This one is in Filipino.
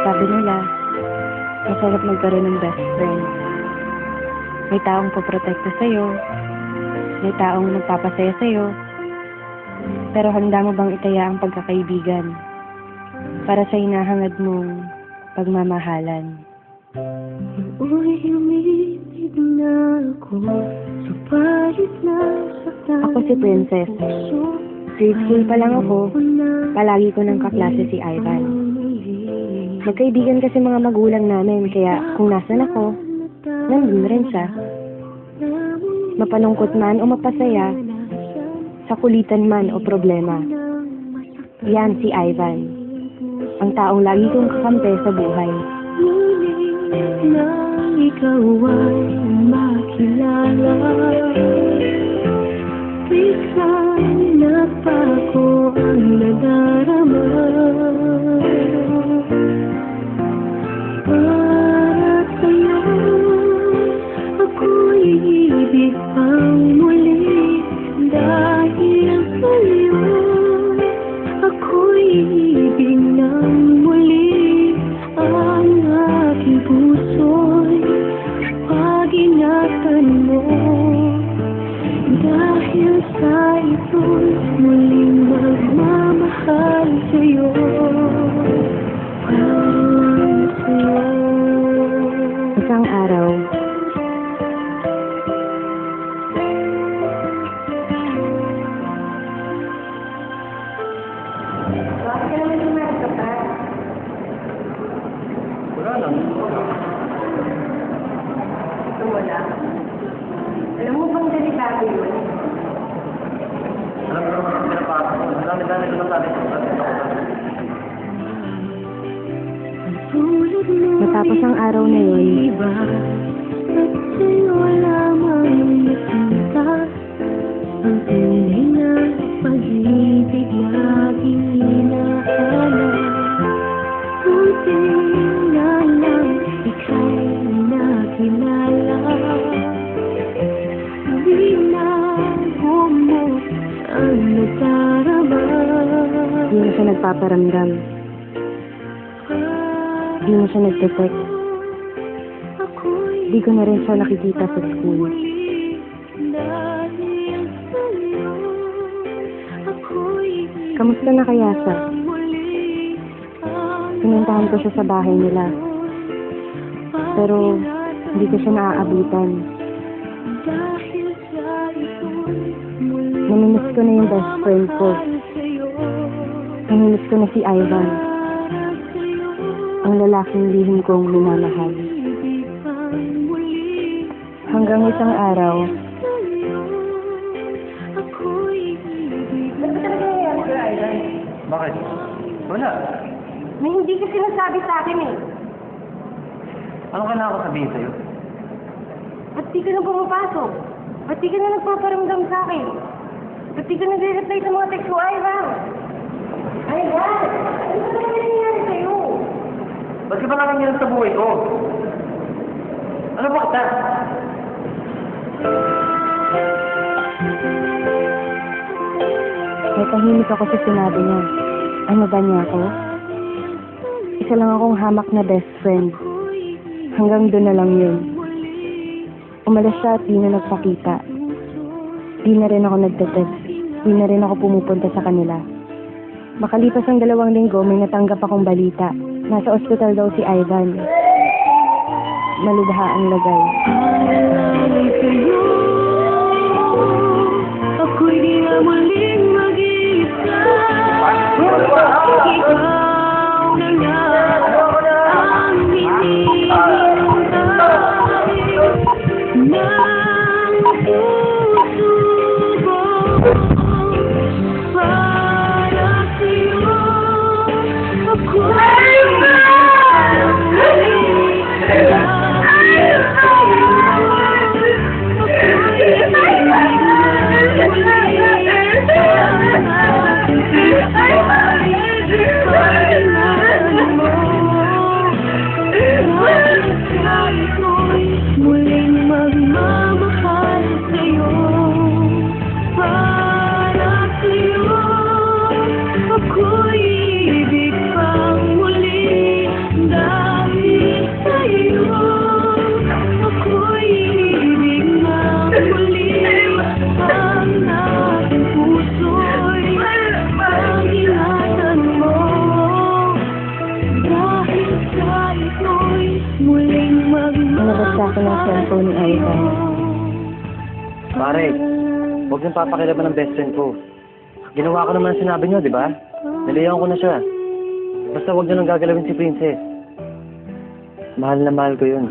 Sabi nila, masarap magkaroon ng best friend. May taong poprotekta sa'yo, may taong magpapasaya sa'yo, pero handa mo bang itaya ang pagkakaibigan para sa hinahangad mong pagmamahalan? Ako si Princess. Grade school pa lang ako, palagi ko ng kaklase si Ivan. Magkaibigan kasi mga magulang namin, kaya kung nasan ako, nandun rin siya. Mapalungkot man o mapasaya, sa kulitan man o problema. Yan si Ivan, ang taong lagi kong kakampi sa buhay. Nang ikaw ay makilala, biglang napako ang nadarama. Para sa'yo, ako'y ibig pang muli. Dahil sa'yo, ako'y ibig ng muli. Ang aking puso'y pag-ingatan mo. Dahil sa ito'y muling magmamahal sa'yo. Isang araw, wala lang. Wala. Alam mo bang delikado yun? Alam mo naman ang pinapasok ko. Dami-dami ko lang natin. matapos ang araw na yun, At sa'yo lamang nasinta ang tunay na pag-ibig laging hinahanap. Buti na lang ika'y nakilala. Di na bumot ang nagdarama. hindi na siya nagpaparamdam. Hindi na siya nag-detect. Di ko na rin siya nakikita sa school. Kamusta na kaya siya? Pinuntahan ko siya sa bahay nila. Pero hindi ko siya naaabutan. Namimiss ko na yung best friend ko. Namimiss ko na si Ivan, ang lalaking lihim kong minamahal. Hanggang isang araw, Ano ba talaga nangyayari kay Ivan? Bakit? Wala. May hindi ka sinasabi sa akin eh. Ano ka na ako sabihin sa'yo? Ba't di ka na pumapasok? Ba't di ka na nagpaparamdam sa akin? Ba't di ka nagre-reply sa mga text mo, Ivan? Ivan! Ano ba talaga nangyayari sa'yo? Ba't ka ba nakangilan sa buhay ko? Ano ba kita? may tahimik ako sa sinabi niya. Ano ba niya ako? Isa lang akong hamak na best friend. Hanggang doon na lang yun. Umalis siya at di na nagpakita. Di na rin ako nagte-text. Di na rin ako pumupunta sa kanila. Makalipas ang 2 linggo, may natanggap akong balita. Nasa ospital daw si Ivan. Malubha ang lagay. Ako'y di na muling mag-iisa. Ikaw na nga ang hinihintay ng susubok para sa'yo. Ako'y muling magmamahal sa'yo. Para sa'yo ako'y ibig pang muli. Nabas sa akin ang cellphone ni Ivan. Pare, huwag niyong papakilaban ng best friend ko. Ginawa ko naman ang sinabi niyo, di ba? Nalayan ko na siya. Basta huwag niyo nang gagalawin si Princess. Mahal na mahal ko yun.